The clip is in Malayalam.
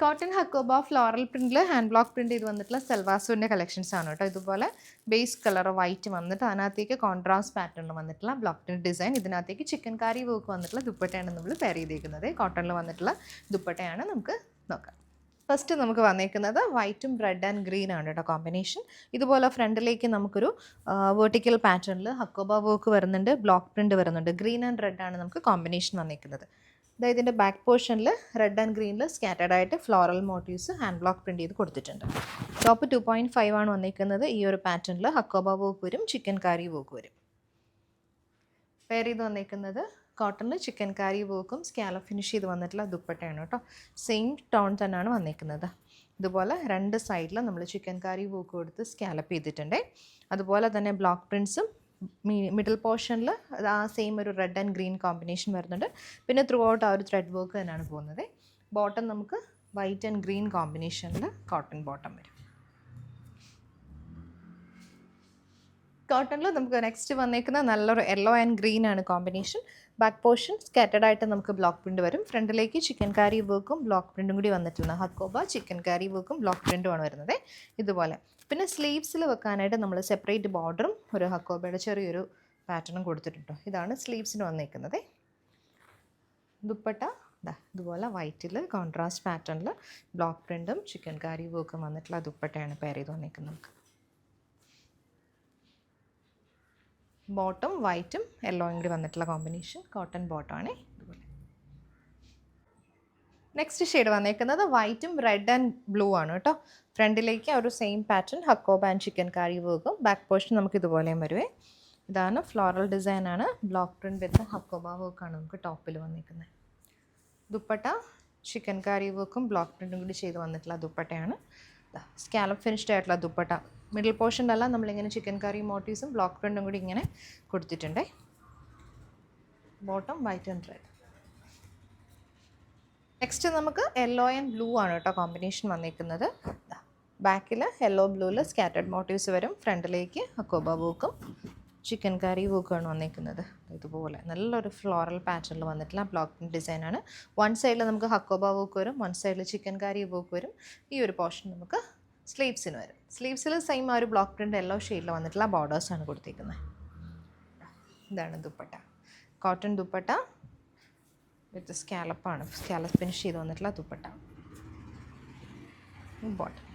കോട്ടൺ ഹക്കോബ ഫ്ലോറൽ പ്രിന്റിൽ ഹാൻഡ് ബ്ലോക്ക് പ്രിന്റ് ചെയ്ത് വന്നിട്ടുള്ള സെൽവാസൂരിൻ്റെ കളക്ഷൻസ് ആണ് കേട്ടോ. ഇതുപോലെ ബേസ് കളർ വൈറ്റ് വന്നിട്ട് അതിനകത്തേക്ക് കോൺട്രാസ്റ്റ് പാറ്റേണിൽ വന്നിട്ടുള്ള ബ്ലോക്ക് പ്രിന്റ് ഡിസൈൻ, ഇതിനകത്തേക്ക് ചിക്കൻ കാരി വർക്ക് വന്നിട്ടുള്ള ദുപ്പട്ടയാണ് നമ്മൾ പെയർ ചെയ്തേക്കുന്നത്. കോട്ടണിൽ വന്നിട്ടുള്ള ദുപ്പട്ടയാണ് നമുക്ക് നോക്കാം. ഫസ്റ്റ് നമുക്ക് വന്നേക്കുന്നത് വൈറ്റും റെഡ് ആൻഡ് ഗ്രീൻ ആണ് കേട്ടോ കോമ്പിനേഷൻ. ഇതുപോലെ ഫ്രണ്ടിലേക്ക് നമുക്കൊരു വെർട്ടിക്കൽ പാറ്റേണിൽ ഹക്കോബ വർക്ക് വരുന്നുണ്ട്, ബ്ലോക്ക് പ്രിന്റ് വരുന്നുണ്ട്. ഗ്രീൻ ആൻഡ് റെഡ് ആണ് നമുക്ക് കോമ്പിനേഷൻ വന്നേക്കുന്നത്. അതായത് ഇതിൻ്റെ ബാക്ക് പോർഷനിൽ റെഡ് ആൻഡ് ഗ്രീനിൽ സ്കാറ്റേഡ് ആയിട്ട് floral motifs hand block print ചെയ്ത് കൊടുത്തിട്ടുണ്ട്. ടോപ്പ് 2.5 ആണ് വന്നിരിക്കുന്നത്. ഈ ഒരു പാറ്റേണിൽ ഹക്കോബ വർക്ക് വരും, ചിക്കൻ കാരി വർക്ക് വരും. പെയർ ചെയ്ത് വന്നിരിക്കുന്നത് കോട്ടണിൽ ചിക്കൻ കാരി വർക്കും സ്കാലപ്പ് ഫിനിഷ് ചെയ്ത് വന്നിട്ടുള്ള ദുപ്പട്ടയാണ് കേട്ടോ. സെയിം ടോൺ തന്നെയാണ് വന്നിരിക്കുന്നത്. ഇതുപോലെ രണ്ട് സൈഡിലും നമ്മൾ ചിക്കൻ കാരി വർക്ക് കൊടുത്ത് സ്കാലപ്പ് ചെയ്തിട്ടുണ്ട്. അതുപോലെ തന്നെ ബ്ലോക്ക് പ്രിൻസും മിഡിൽ പോർഷനിൽ ആ സെയിം ഒരു റെഡ് ആൻഡ് ഗ്രീൻ കോമ്പിനേഷൻ വരുന്നുണ്ട്. പിന്നെ ത്രൂ ഔട്ട് ആ ഒരു ത്രെഡ് വർക്ക് തന്നെയാണ് പോകുന്നത്. ബോട്ടം നമുക്ക് വൈറ്റ് ആൻഡ് ഗ്രീൻ കോമ്പിനേഷനിൽ കോട്ടൺ ബോട്ടം വരും. കോട്ടണിൽ നമുക്ക് നെക്സ്റ്റ് വന്നേക്കുന്ന നല്ലൊരു യെല്ലോ ആൻഡ് ഗ്രീൻ ആണ് കോമ്പിനേഷൻ. ബാക്ക് പോർഷൻ സ്കാറ്റേഡ് ആയിട്ട് നമുക്ക് ബ്ലോക്ക് പ്രിന്റ് വരും. ഫ്രണ്ടിലേക്ക് ചിക്കൻ കാരി വർക്കും ബ്ലോക്ക് പ്രിന്റും കൂടി വന്നിട്ടുണ്ട്. ഹക്കോബ ചിക്കൻ കാരി വർക്കും ബ്ലോക്ക് പ്രിന്റുമാണ് വരുന്നത് ഇതുപോലെ. പിന്നെ സ്ലീവ്സിൽ വെക്കാനായിട്ട് നമ്മൾ സെപ്പറേറ്റ് ബോർഡറും ഒരു ഹക്കോബയുടെ ചെറിയൊരു പാറ്റേണും കൊടുത്തിട്ടുണ്ടോ. ഇതാണ് സ്ലീവ്സിന് വന്നേക്കുന്നത്. ദുപ്പട്ട ഇതുപോലെ വൈറ്റിൽ കോൺട്രാസ്റ്റ് പാറ്റേണിൽ ബ്ലോക്ക് പ്രിന്റും ചിക്കൻ കാരി വർക്കും വന്നിട്ടുള്ള ദുപ്പട്ടയാണ് പെയർ ചെയ്ത് വന്നേക്കുന്നത്. നമുക്ക് ബോട്ടം വൈറ്റും യെല്ലോയും കൂടി വന്നിട്ടുള്ള കോമ്പിനേഷൻ കോട്ടൺ ബോട്ടമാണ് ഇതുപോലെ. നെക്സ്റ്റ് ഷെയ്ഡ് വന്നേക്കുന്നത് വൈറ്റും റെഡ് ആൻഡ് ബ്ലൂ ആണ് കേട്ടോ. ഫ്രണ്ടിലേക്ക് ഒരു same pattern hakoba and chicken കാരി വർക്കും ബാക്ക് പോർഷൻ നമുക്ക് ഇതുപോലെയും വരുവേ. ഇതാണ് ഫ്ലോറൽ ഡിസൈനാണ്, ബ്ലോക്ക് പ്രിന്റ് വിത്ത് ഹക്കോബ വർക്കാണ് നമുക്ക് ടോപ്പിൽ വന്നിരിക്കുന്നത്. ദുപ്പട്ട ചിക്കൻ കാരി വർക്കും ബ്ലോക്ക് പ്രിന്റും കൂടി ചെയ്ത് വന്നിട്ടുള്ള ദുപ്പട്ടയാണ്. സ്കാലപ്പ് ഫിനിഷ്ഡ് ആയിട്ടുള്ള ദുപ്പട്ട. മിഡിൽ പോർഷനിലെല്ലാം നമ്മളിങ്ങനെ ചിക്കൻ കറി മോട്ടീവ്സും ബ്ലോക്ക് പ്രിന്റും കൂടി ഇങ്ങനെ കൊടുത്തിട്ടുണ്ട്. Bottom white and red. Next നമുക്ക് യെല്ലോ ആൻഡ് ബ്ലൂ ആണ് കേട്ടോ കോമ്പിനേഷൻ വന്നിരിക്കുന്നത്. ബാക്കിൽ യെല്ലോ ബ്ലൂവിൽ സ്കാറ്റേഡ് മോട്ടീവ്സ് വരും. ഫ്രണ്ടിലേക്ക് ഹക്കോബ വർക്കും ചിക്കൻ കറി വർക്കാണ് വന്നിരിക്കുന്നത്. ഇതുപോലെ നല്ലൊരു ഫ്ലോറൽ പാറ്റേണിൽ വന്നിട്ടുള്ള ബ്ലോക്ക് പ്രിന്റ് ഡിസൈനാണ്. വൺ സൈഡിൽ നമുക്ക് ഹക്കോബ വർക്ക് വരും, വൺ സൈഡിൽ ചിക്കൻ കറി വർക്ക് വരും. ഈ ഒരു പോർഷൻ നമുക്ക് സ്ലീവ്സിന് വരും. സ്ലീവ്സിൽ സെയിം ആ ഒരു ബ്ലോക്ക് പ്രിന്റ് യെല്ലോ ഷെയ്ഡിൽ വന്നിട്ടുള്ള ബോർഡേഴ്സാണ് കൊടുത്തിരിക്കുന്നത്. ഇതാണ് ദുപ്പട്ട. കോട്ടൺ ദുപ്പട്ട വിത്ത് സ്കാലപ്പാണ്, സ്കാലപ്പ് ഫിനിഷ് ചെയ്ത് വന്നിട്ടുള്ള ദുപ്പട്ട. ബോട്ടം